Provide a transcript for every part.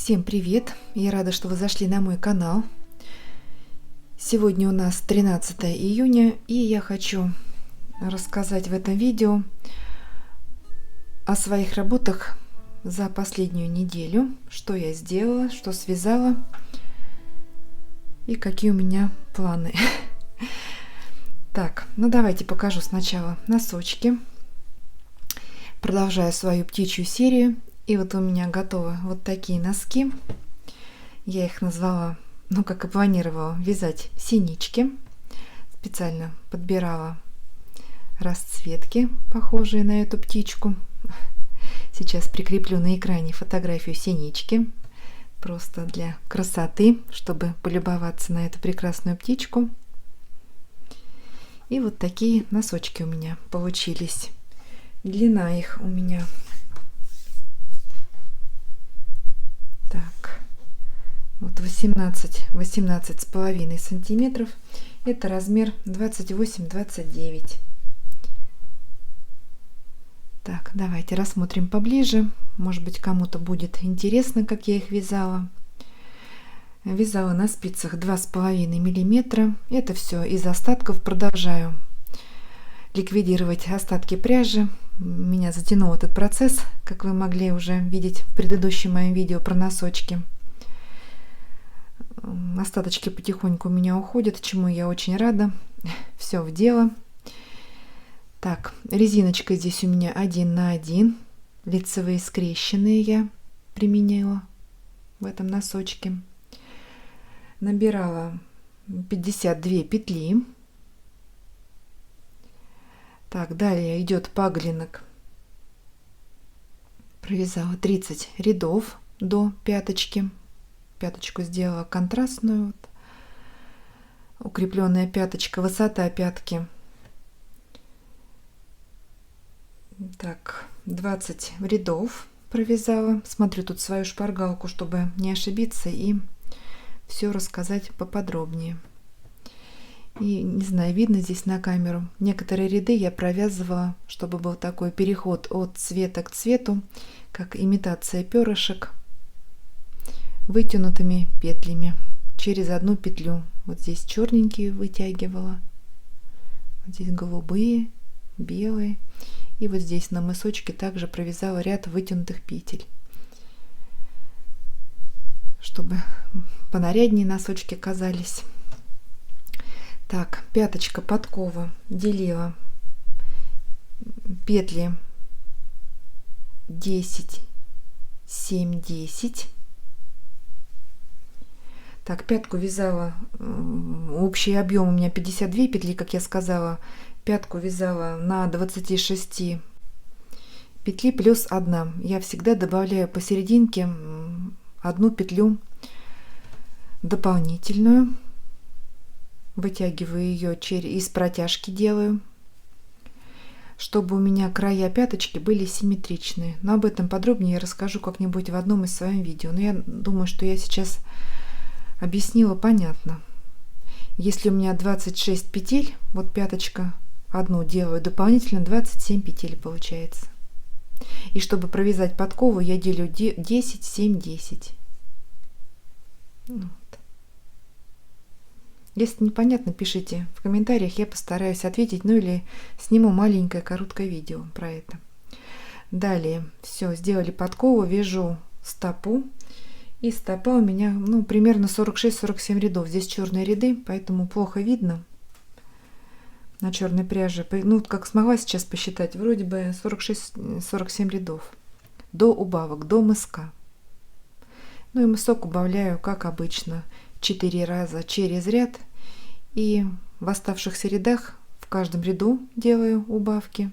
Всем привет! Я рада, что вы зашли на мой канал. Сегодня у нас 13 июня, и я хочу рассказать в этом видео о своих работах за последнюю неделю, что я сделала, что связала и какие у меня планы. Так, ну давайте покажу сначала носочки. Продолжаю свою птичью серию. И вот у меня готовы вот такие носки. Я их назвала, как и планировала, вязать синички. Специально подбирала расцветки, похожие на эту птичку. Сейчас прикреплю на экране фотографию синички. Просто для красоты, чтобы полюбоваться на эту прекрасную птичку. И вот такие носочки у меня получились. Длина их у меня... Так, вот 18 с половиной сантиметров. Это размер 28-29. Так, давайте рассмотрим поближе. Может быть, кому-то будет интересно, как я их вязала. Вязала на спицах 2,5 миллиметра. Это все из остатков. Продолжаю ликвидировать остатки пряжи. Меня затянул этот процесс, как вы могли уже видеть в предыдущем моем видео про носочки. Остаточки потихоньку у меня уходят, чему я очень рада. Все в дело. Так, резиночка здесь у меня 1 на 1. Лицевые скрещенные я применила в этом носочке. Набирала 52 петли. Так, далее идет паглинок. Провязала 30 рядов до пяточки. Пяточку сделала контрастную. Укрепленная пяточка, высота пятки. Так, 20 рядов провязала. Смотрю тут свою шпаргалку, чтобы не ошибиться и все рассказать поподробнее. И не знаю, видно здесь на камеру. Некоторые ряды я провязывала, чтобы был такой переход от цвета к цвету, как имитация перышек, вытянутыми петлями через одну петлю. Вот здесь черненькие вытягивала, вот здесь голубые, белые. И вот здесь на мысочке также провязала ряд вытянутых петель, чтобы понаряднее носочки казались. Так, пяточка подкова делила петли 10, 7, 10. Так, пятку вязала, общий объем у меня 52 петли, как я сказала. Пятку вязала на 26 петли плюс 1. Я всегда добавляю посерединке одну петлю дополнительную. Вытягиваю ее из протяжки, делаю, чтобы у меня края пяточки были симметричные. Но об этом подробнее я расскажу как-нибудь в одном из своих видео. Но я думаю, что я сейчас объяснила понятно. Если у меня 26 петель, вот пяточка одну делаю, дополнительно 27 петель получается. И чтобы провязать подкову, я делю 10, 7, 10. Вот. Если непонятно, пишите в комментариях, я постараюсь ответить, ну или сниму маленькое короткое видео про это. Далее, все, сделали подкову, вяжу стопу. И стопа у меня, примерно 46-47 рядов. Здесь черные ряды, поэтому плохо видно на черной пряже. Как смогла сейчас посчитать, вроде бы 46-47 рядов. До убавок, до мыска. И мысок убавляю, как обычно, 4 раза через ряд. И в оставшихся рядах в каждом ряду делаю убавки.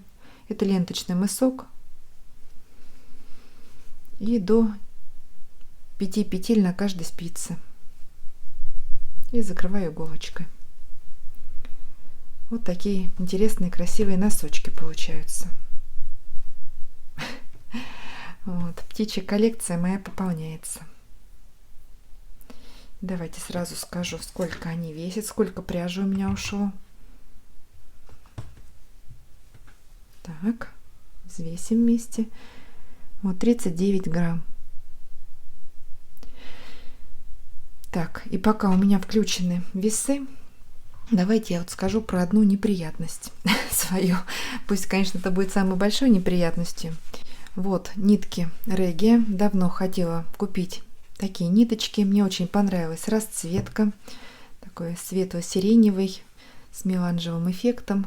Это ленточный мысок. И до 5 петель на каждой спице. И закрываю иголочкой. Вот такие интересные, красивые носочки получаются. Вот, птичья коллекция моя пополняется. Давайте сразу скажу, сколько они весят, сколько пряжи у меня ушло. Так, взвесим вместе. Вот 39 грамм. Так, и пока у меня включены весы, давайте я вот скажу про одну неприятность свою. Пусть, конечно, это будет самой большой неприятностью. Вот нитки Реги. Давно хотела купить такие ниточки. Мне очень понравилась расцветка. Такой светло-сиреневый с меланжевым эффектом.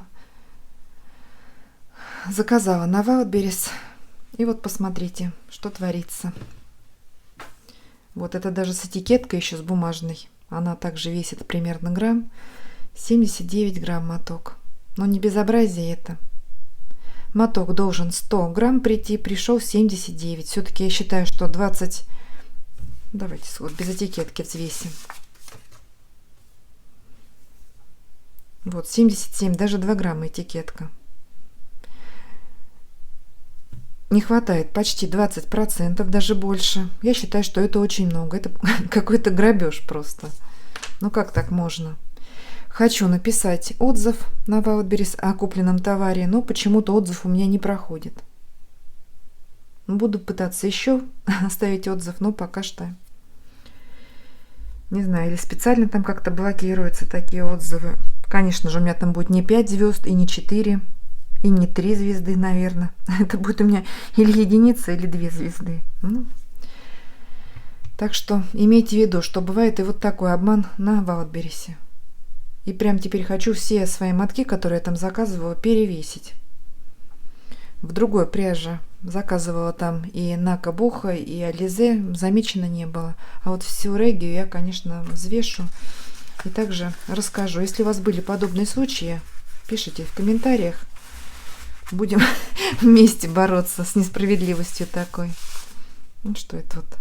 Заказала на Wildberries. И вот посмотрите, что творится. Вот это даже с этикеткой еще с бумажной. Она также весит примерно грамм. 79 грамм моток. Но не безобразие это. Моток должен 100 грамм прийти, пришел 79. Все-таки я считаю, что 20... Давайте вот без этикетки взвесим. Вот 77, даже 2 грамма этикетка. Не хватает почти 20%, даже больше. Я считаю, что это очень много. Это какой-то грабеж просто. Ну как так можно? Хочу написать отзыв на Wildberries о купленном товаре, но почему-то отзыв у меня не проходит. Буду пытаться еще оставить отзыв, но пока что не знаю, или специально там как-то блокируются такие отзывы. Конечно же, у меня там будет не 5 звезд и не 4, и не 3 звезды, наверное. Это будет у меня или единица, или 2 звезды. Ну. Так что имейте в виду, что бывает и вот такой обман на Wildberries. И прям теперь хочу все свои мотки, которые я там заказывала, перевесить. В другой пряже заказывала там и Нака Боха, и Ализе, замечено не было. А вот всю Регию я, конечно, взвешу и также расскажу. Если у вас были подобные случаи, пишите в комментариях. Будем вместе бороться с несправедливостью такой. Ну что это вот?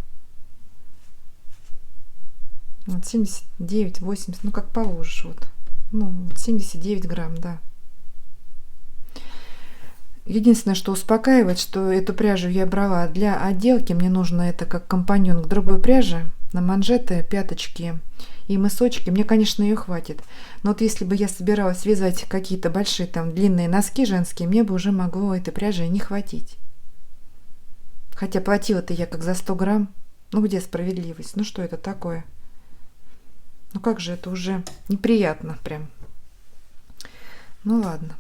Вот 79, 80, ну как положишь вот. Ну, 79 грамм, да. Единственное, что успокаивает, что эту пряжу я брала для отделки. Мне нужно это как компаньон к другой пряже. На манжеты, пяточки и мысочки. Мне, конечно, ее хватит. Но вот если бы я собиралась вязать какие-то большие там длинные носки женские, мне бы уже могло этой пряжи не хватить. Хотя платила-то я как за 100 грамм. Ну где справедливость? Ну что это такое? Ну как же это уже неприятно прям. Ну ладно.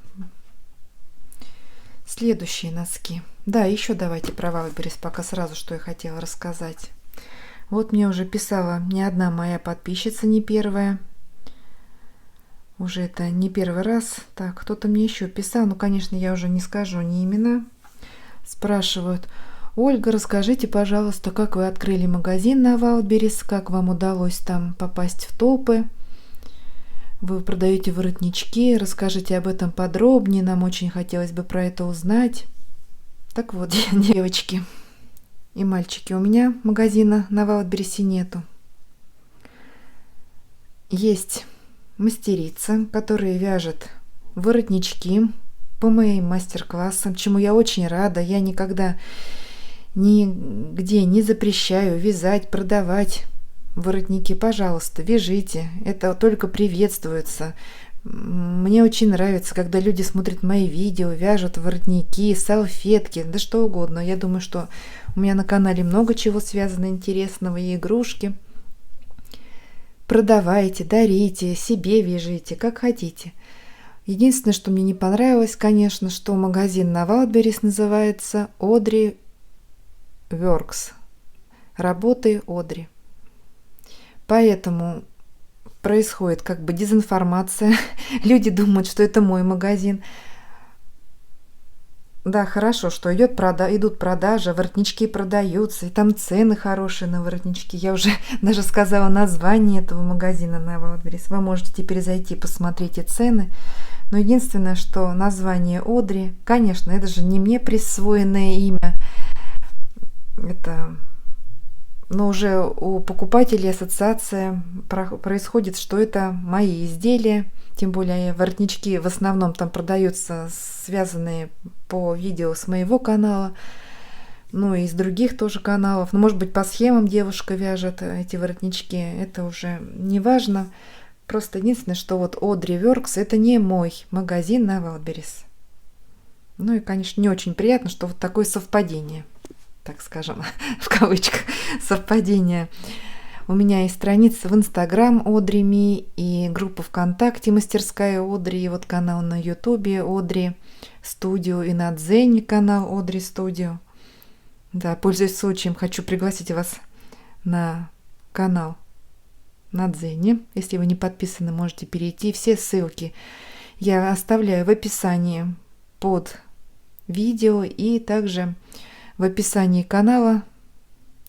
Следующие носки. Да, еще давайте про Wildberries пока сразу, что я хотела рассказать. Вот мне уже писала не одна моя подписчица, не первая. Уже это не первый раз. Так, кто-то мне еще писал. Ну, конечно, я уже не скажу ни имена. Спрашивают: Ольга, расскажите, пожалуйста, как вы открыли магазин на Wildberries, как вам удалось там попасть в топы. Вы продаете воротнички, расскажите об этом подробнее, нам очень хотелось бы про это узнать. Так вот, девочки и мальчики, у меня магазина на Wildberries нету. Есть мастерица, которая вяжет воротнички по моим мастер-классам, чему я очень рада. Я никогда нигде не запрещаю вязать, продавать воротники. Пожалуйста, вяжите, это только приветствуется. Мне очень нравится, когда люди смотрят мои видео, вяжут воротники, салфетки, да что угодно. Я думаю, что у меня на канале много чего связано интересного, и игрушки. Продавайте, дарите, себе вяжите, как хотите. Единственное, что мне не понравилось, конечно, что магазин на Wildberries называется Audrey Works. Работы Одри. Поэтому происходит как бы дезинформация. Люди думают, что это мой магазин. Да, хорошо, что идут продажи, воротнички продаются, и там цены хорошие на воротнички. Я уже даже сказала название этого магазина на Wildberries. Вы можете теперь зайти, посмотрите цены. Но единственное, что название Одри, конечно, это же не мне присвоенное имя. Это... Но уже у покупателей ассоциация происходит, что это мои изделия. Тем более воротнички в основном там продаются, связанные по видео с моего канала. Ну и из других тоже каналов. Ну, может быть, по схемам девушка вяжет эти воротнички. Это уже не важно. Просто единственное, что вот Audrey Works — это не мой магазин на Wildberries. Ну и, конечно, не очень приятно, что вот такое совпадение, так скажем, в кавычках, совпадение. У меня есть страница в Инстаграм Одри Ми, и группа ВКонтакте «Мастерская Одри», и вот канал на Ютубе Одри Студио, и на Дзене канал Одри Студио. Да, пользуясь случаем, хочу пригласить вас на канал на Дзене. Если вы не подписаны, можете перейти. Все ссылки я оставляю в описании под видео и также в описании канала,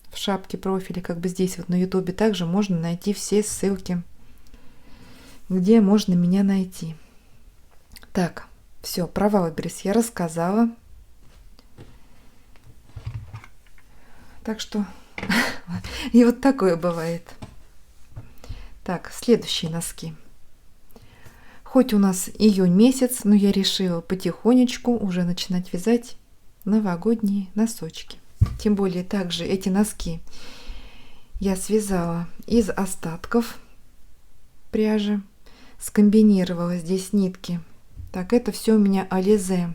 в шапке профиля, как бы здесь вот на ютубе, также можно найти все ссылки, где можно меня найти. Так, все, про Валберес я рассказала. Так что и вот такое бывает. Так, следующие носки. Хоть у нас июнь месяц, но я решила потихонечку уже начинать вязать новогодние носочки. Тем более также эти носки я связала из остатков пряжи, скомбинировала здесь нитки. Так, это все у меня Alize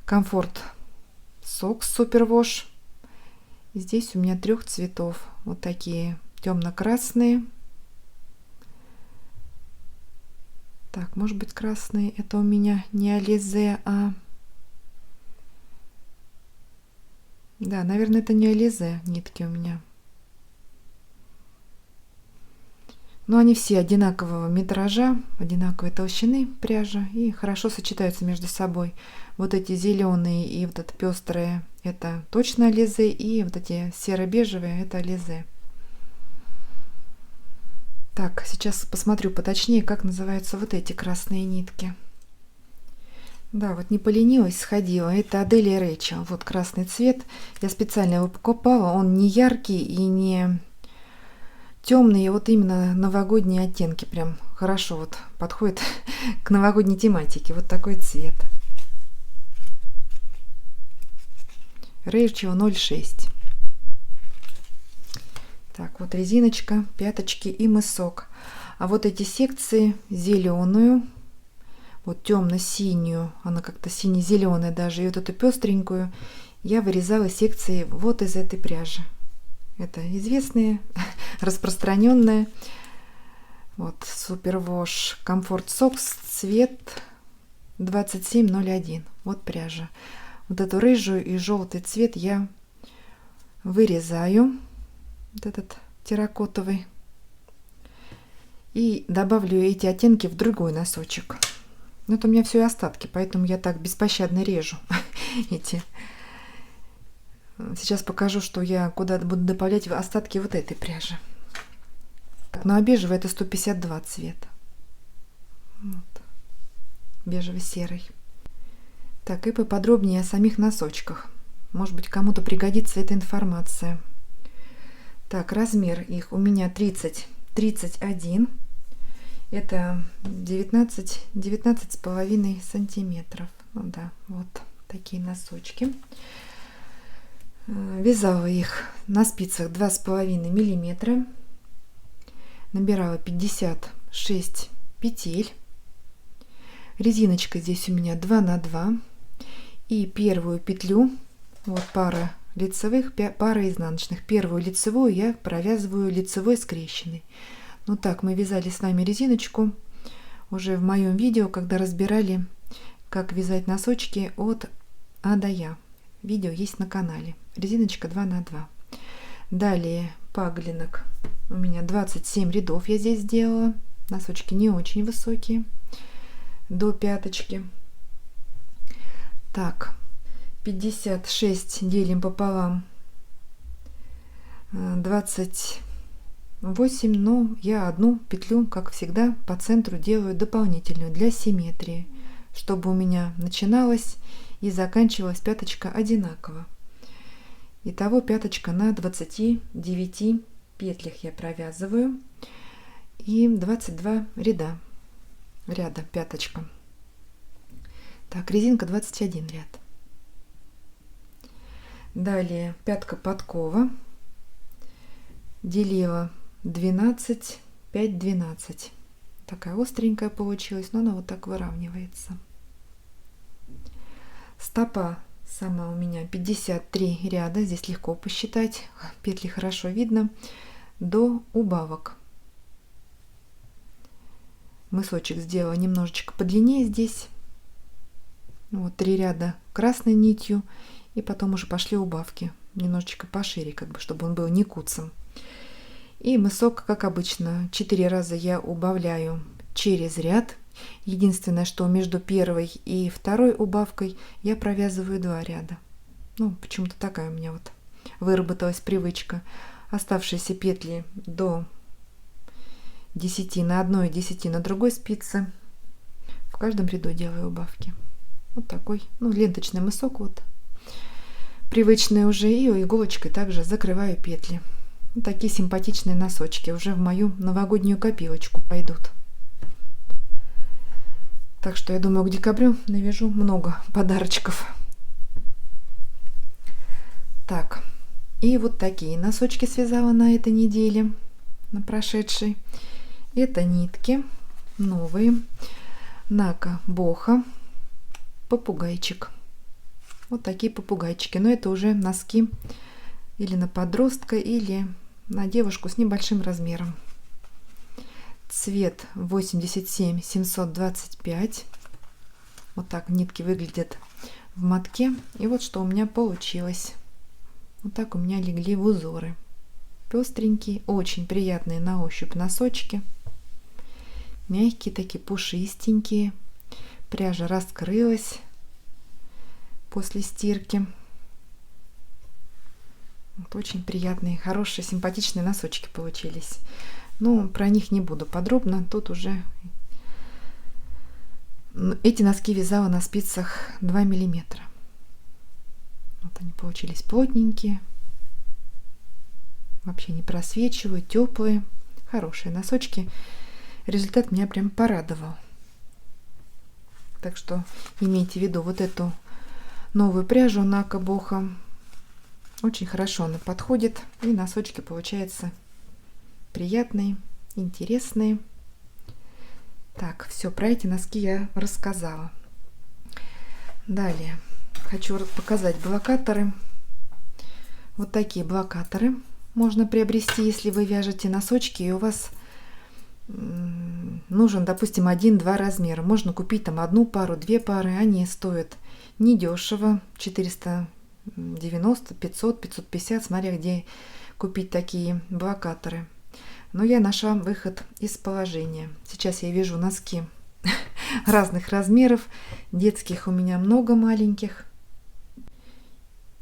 Comfort Socks Superwash. И здесь у меня 3 цветов. Вот такие темно-красные. Так, может быть, красные это у меня не Alize, а... Да, наверное, это не Alize нитки у меня. Но они все одинакового метража, одинаковой толщины пряжа и хорошо сочетаются между собой. Вот эти зеленые и вот это пестрые это точно Alize, и вот эти серо-бежевые это Alize. Так, сейчас посмотрю поточнее, как называются вот эти красные нитки. Да, вот не поленилась, сходила. Это Аделия Рэйчел. Вот красный цвет. Я специально его покупала. Он не яркий и не темный. Вот именно новогодние оттенки прям хорошо вот подходит к новогодней тематике. Вот такой цвет. Рэйчел 0,6. Так, вот резиночка, пяточки и мысок. А вот эти секции, зеленую, вот темно-синюю, она как-то сине-зеленая даже, и вот эту пестренькую я вырезала секции вот из этой пряжи. Это известные, распространенные. Вот Superwash Comfort Socks, цвет 2701. Вот пряжа. Вот эту рыжую и желтый цвет я вырезаю. Вот этот терракотовый. И добавлю эти оттенки в другой носочек. Но это у меня все остатки, поэтому я так беспощадно режу эти. Сейчас покажу, что я куда буду добавлять остатки вот этой пряжи. Так, ну а бежевый это 152 цвет. Вот. Бежево-серый. Так, и поподробнее о самих носочках. Может быть, кому-то пригодится эта информация. Так, размер их у меня 30-31. Это 19,5 сантиметров. Ну да, вот такие носочки. Вязала их на спицах 2,5 миллиметра. Набирала 56 петель. Резиночка здесь у меня 2 на 2. И первую петлю, вот пара лицевых, пара изнаночных. Первую лицевую я провязываю лицевой скрещенной. Ну так, мы вязали с вами резиночку уже в моем видео, когда разбирали, как вязать носочки от А до Я. Видео есть на канале. Резиночка 2 на 2. Далее паглинок. У меня 27 рядов я здесь сделала. Носочки не очень высокие. До пяточки. Так, 56 делим пополам. 28, но я одну петлю, как всегда, по центру делаю дополнительную для симметрии, чтобы у меня начиналась и заканчивалась пяточка одинаково. Итого пяточка на 29 петлях я провязываю и 22 ряда пяточка. Так, резинка 21 ряд. Далее пятка подкова, делила 12, 5, 12. Такая остренькая получилась, но она вот так выравнивается. Стопа сама у меня 53 ряда, здесь легко посчитать, петли хорошо видно. до убавок. Мысочек сделала немножечко подлиннее здесь. Вот 3 ряда красной нитью, и потом уже пошли убавки немножечко пошире, как бы, чтобы он был не куцым. И мысок, как обычно, 4 раза я убавляю через ряд. Единственное, что между первой и второй убавкой я провязываю 2 ряда. Ну, почему-то такая у меня вот выработалась привычка. Оставшиеся петли до 10 на одной и 10 на другой спице. В каждом ряду делаю убавки. Вот такой, ну, ленточный мысок вот. Привычный уже. И иголочкой также закрываю петли. Вот такие симпатичные носочки. Уже в мою новогоднюю копилочку пойдут. Так что я думаю, к декабрю навяжу много подарочков. Так. И вот такие носочки связала на этой неделе. На прошедшей. Это нитки новые. Нака Боха. Попугайчик. Вот такие попугайчики. Но это уже носки или на подростка, или на девушку с небольшим размером. Цвет 87-725. Вот так нитки выглядят в мотке. И вот что у меня получилось. Вот так у меня легли в узоры. Пестренькие, очень приятные на ощупь носочки. Мягкие такие, пушистенькие. Пряжа раскрылась после стирки. Вот очень приятные, хорошие, симпатичные носочки получились. Но про них не буду подробно. Тут уже эти носки вязала на спицах 2 миллиметра. Вот они получились плотненькие. Вообще не просвечивают, теплые, хорошие носочки. Результат меня прям порадовал. Так что имейте в виду вот эту новую пряжу Нака Боха. Очень хорошо она подходит. И носочки получаются приятные, интересные. Так, все, про эти носки я рассказала. Далее хочу показать блокаторы. Вот такие блокаторы можно приобрести, если вы вяжете носочки и у вас нужен, допустим, 1-2 размера. Можно купить там 1 пару, 2 пары. Они стоят недешево, 490, 500, 550, смотря где купить такие блокаторы. Но я нашла выход из положения. Сейчас я вяжу носки разных размеров. Детских у меня много, маленьких.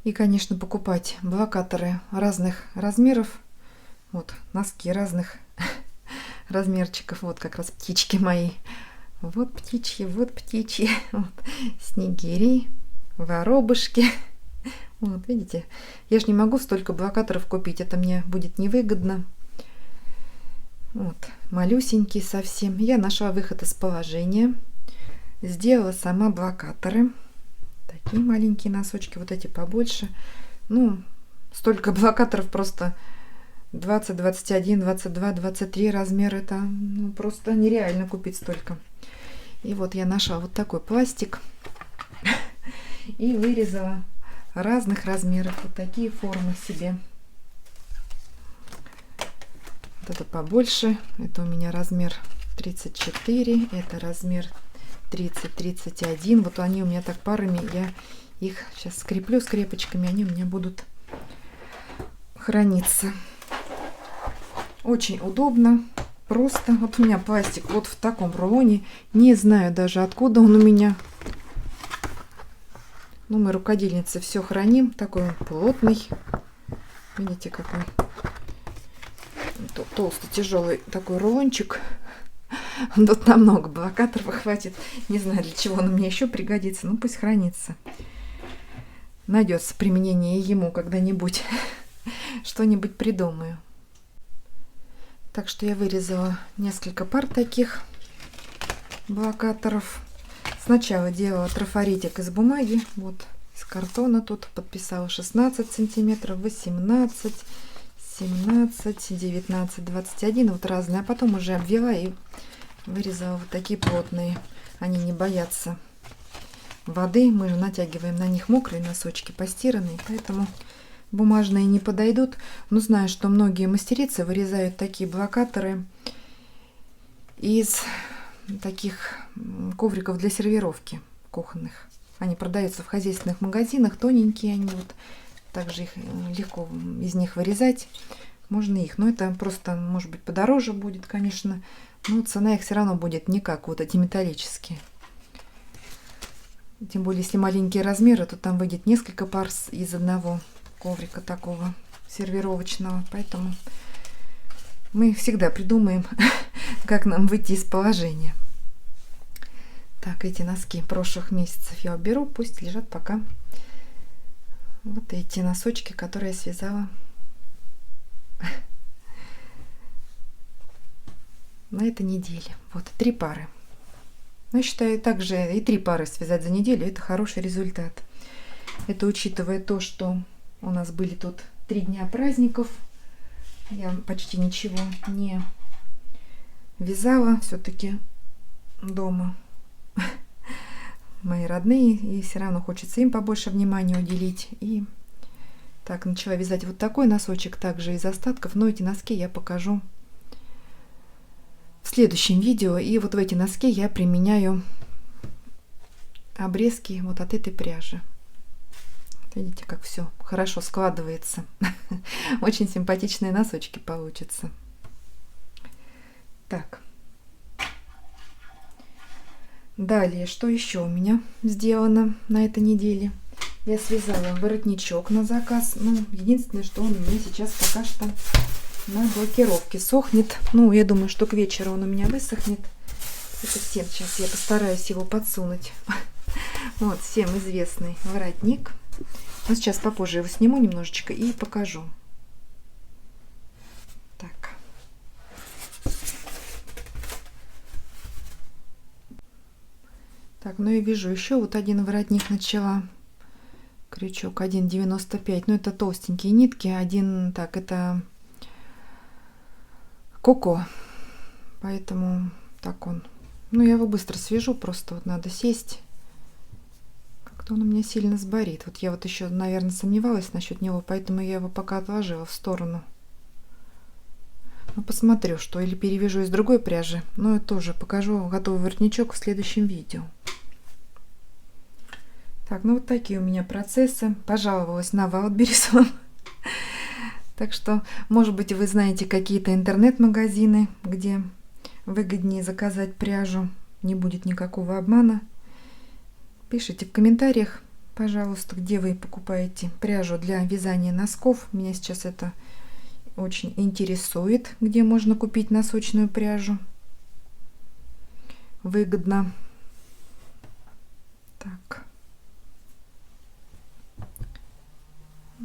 И, конечно, покупать блокаторы разных размеров. Вот, носки разных размерчиков. Вот как раз птички мои. Вот птичьи, вот птичьи. Вот. Снегири, воробушки. Вот, видите? Я же не могу столько блокаторов купить. Это мне будет невыгодно. Вот, малюсенькие совсем. Я нашла выход из положения. Сделала сама блокаторы. Такие маленькие носочки, вот эти побольше. Ну, столько блокаторов просто 20, 21, 22, 23 размер. Это ну, просто нереально купить столько. И вот я нашла вот такой пластик. И вырезала разных размеров. Вот такие формы себе. Вот это побольше. Это у меня размер 34. Это размер 30-31. Вот они у меня так парами. Я их сейчас скреплю скрепочками. Они у меня будут храниться. Очень удобно. Просто. Вот у меня пластик вот в таком рулоне. Не знаю даже откуда он у меня. Ну, мы рукодельницы все храним. Такой он плотный. Видите, какой толстый, тяжелый такой рулончик. Тут намного блокаторов хватит. Не знаю, для чего он мне еще пригодится. Ну, пусть хранится. Найдется применение ему когда-нибудь. Что-нибудь придумаю. Так что я вырезала несколько пар таких блокаторов. Сначала делала трафаретик из бумаги. Вот из картона тут подписала 16 сантиметров, 18, 17, 19, 21. Вот разные. А потом уже обвела и вырезала вот такие плотные. Они не боятся воды. Мы же натягиваем на них мокрые носочки, постиранные. Поэтому бумажные не подойдут. Но знаю, что многие мастерицы вырезают такие блокаторы из таких ковриков для сервировки кухонных. Они продаются в хозяйственных магазинах, тоненькие они, вот также их легко из них вырезать. Можно их, но это просто, может быть, подороже будет, конечно, но цена их все равно будет не как вот эти металлические. Тем более, если маленькие размеры, то там выйдет несколько пар из одного коврика такого сервировочного. Поэтому мы всегда придумаем, как нам выйти из положения. Так, эти носки прошлых месяцев я уберу, пусть лежат пока. Вот эти носочки, которые я связала на этой неделе. Вот 3 пары. Но я считаю, также и 3 пары связать за неделю — это хороший результат. Это учитывая то, что у нас были тут 3 дня праздников. Я почти ничего не вязала. Все-таки дома мои родные, и все равно хочется им побольше внимания уделить. И так начала вязать вот такой носочек, также из остатков, но эти носки я покажу в следующем видео. И вот в эти носки я применяю обрезки вот от этой пряжи. Видите, как все хорошо складывается. Очень симпатичные носочки получатся. Так. Далее, что еще у меня сделано на этой неделе? Я связала воротничок на заказ. Ну, единственное, что он у меня сейчас пока что на блокировке сохнет. Ну, я думаю, что к вечеру он у меня высохнет. Это всем сейчас я постараюсь его подсунуть. Вот, всем известный воротник. Но сейчас попозже его сниму немножечко и покажу. Так. Так, ну и вяжу еще вот один воротник начала. Крючок 1,95. Ну, это толстенькие нитки. Один, так, это Коко. Поэтому так он. Ну, я его быстро свяжу. Просто вот надо сесть. Как-то он у меня сильно сборит. Вот я вот еще, наверное, сомневалась насчет него. Поэтому я его пока отложила в сторону. Ну, посмотрю, что. Или перевяжу из другой пряжи. Но я тоже покажу готовый воротничок в следующем видео. Так, ну вот такие у меня процессы. Пожаловалась на Wildberries вам. Так что, может быть, вы знаете какие-то интернет-магазины, где выгоднее заказать пряжу. Не будет никакого обмана. Пишите в комментариях, пожалуйста, где вы покупаете пряжу для вязания носков. Меня сейчас это очень интересует, где можно купить носочную пряжу выгодно. Так.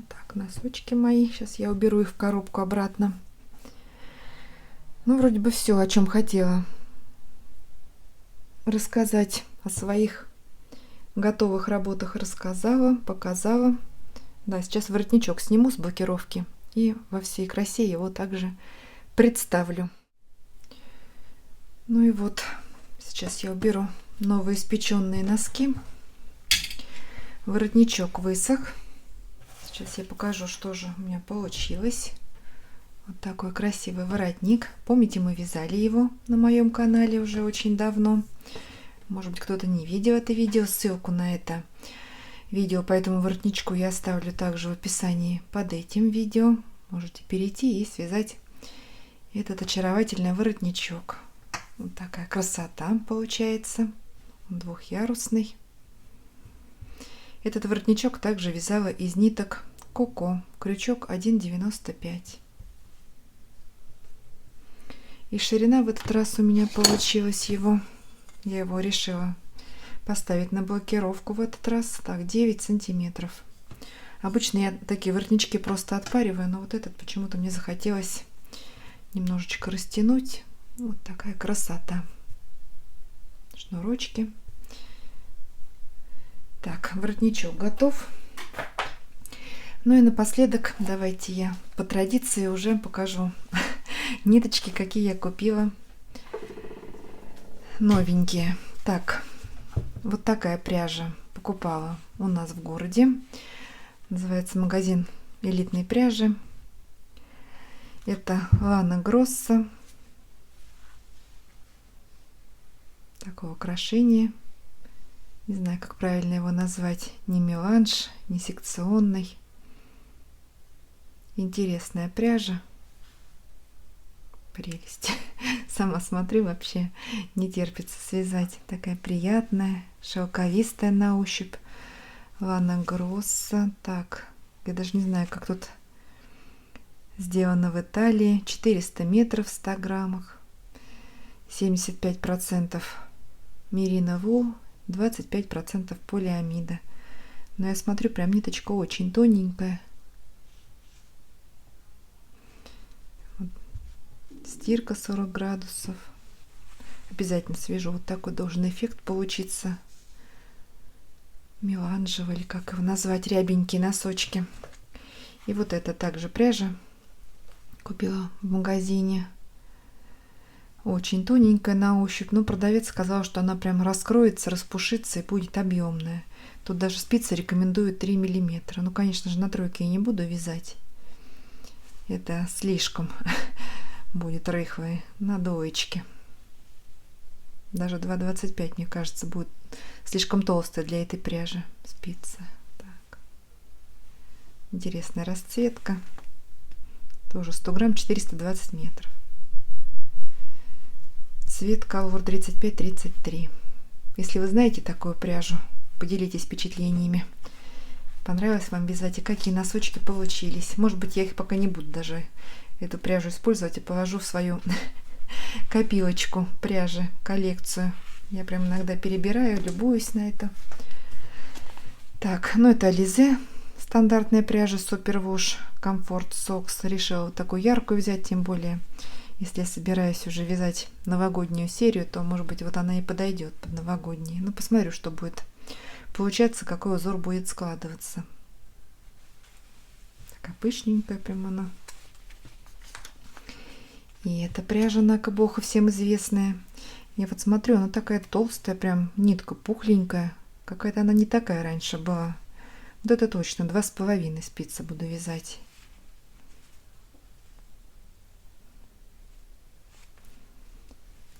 Так, носочки мои. Сейчас я уберу их в коробку обратно. Ну, вроде бы все, о чем хотела рассказать. О своих готовых работах рассказала, показала. Да, сейчас воротничок сниму с блокировки и во всей красе его также представлю. Ну и вот, сейчас я уберу новоиспеченные носки. Воротничок высох. Сейчас я покажу, что же у меня получилось. Вот такой красивый воротник. Помните, мы вязали его на моем канале уже очень давно. Может быть, кто-то не видел это видео. Ссылку на это видео по этому воротничку я оставлю также в описании под этим видео. Можете перейти и связать этот очаровательный воротничок. Вот такая красота получается. Двухъярусный. Этот воротничок также вязала из ниток Коко. Крючок 1,95. И ширина в этот раз у меня получилась его. Я его решила поставить на блокировку в этот раз. Так, 9 сантиметров. Обычно я такие воротнички просто отпариваю, но вот этот почему-то мне захотелось немножечко растянуть. Вот такая красота. Шнурочки. Так, воротничок готов. Ну и напоследок давайте я по традиции уже покажу ниточки, какие я купила. Новенькие. Так, вот такая пряжа покупала у нас в городе. Называется магазин элитной пряжи. Это Лана Гросса. Такое украшение. Не знаю, как правильно его назвать. Не меланж, не секционный. Интересная пряжа. Прелесть. Сама смотрю, вообще не терпится связать. Такая приятная, шелковистая на ощупь. Лана Гросса. Так, я даже не знаю, как тут сделано в Италии. 400 метров в 100 граммах. 75% мерино вул, 25% полиамида. Но я смотрю, прям ниточка очень тоненькая. Стирка 40 градусов. Обязательно свяжу. Вот такой должен эффект получиться. Меланжевый, или как его назвать, рябенькие носочки. И вот это также пряжа. Купила в магазине. Очень тоненькая на ощупь, но продавец сказал, что она прям раскроется, распушится и будет объемная. Тут даже спицы рекомендуют 3 миллиметра. Ну, конечно же, на тройке я не буду вязать. Это слишком будет рыхлой. На двоечке. Даже 2,25, мне кажется, будет слишком толстая для этой пряжи спица. Так. Интересная расцветка. Тоже 100 грамм, 420 метров. Цвет Color 35-33. Если вы знаете такую пряжу, поделитесь впечатлениями. Понравилось вам вязать и какие носочки получились. Может быть, я их пока не буду даже эту пряжу использовать и положу в свою копилочку пряжи, коллекцию. Я прям иногда перебираю, любуюсь на это. Так, ну это Alize. Стандартная пряжа Super Wash Comfort Socks. Решила вот такую яркую взять, тем более если я собираюсь уже вязать новогоднюю серию, то, может быть, вот она и подойдет под новогодние. Ну, посмотрю, что будет получаться, какой узор будет складываться. Такая пышненькая прям она. И эта пряжа Накабоха всем известная. Я вот смотрю, она такая толстая, прям нитка пухленькая. Какая-то она не такая раньше была. Вот это точно, 2,5 спицы буду вязать.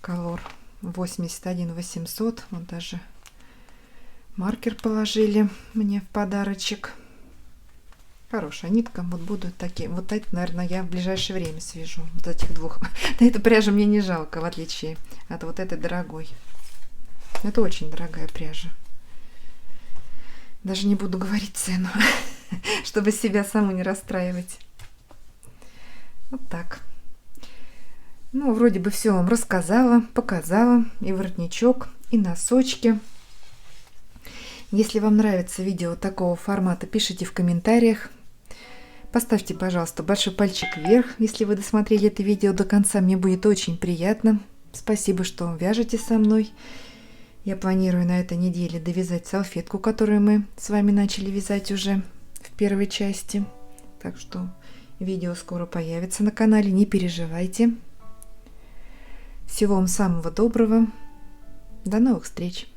Color 81 800. Вот даже маркер положили мне в подарочек. Хорошая нитка. Вот будут такие. Вот это, наверное, я в ближайшее время свяжу. Вот этих двух. Эту пряжу мне не жалко, в отличие от вот этой дорогой. Это очень дорогая пряжа. Даже не буду говорить цену, чтобы себя саму не расстраивать. Вот так. Ну, вроде бы все вам рассказала, показала. И воротничок, и носочки. Если вам нравится видео такого формата, пишите в комментариях. Поставьте, пожалуйста, большой пальчик вверх, если вы досмотрели это видео до конца. Мне будет очень приятно. Спасибо, что вяжете со мной. Я планирую на этой неделе довязать салфетку, которую мы с вами начали вязать уже в первой части. Так что видео скоро появится на канале, не переживайте. Всего вам самого доброго. До новых встреч!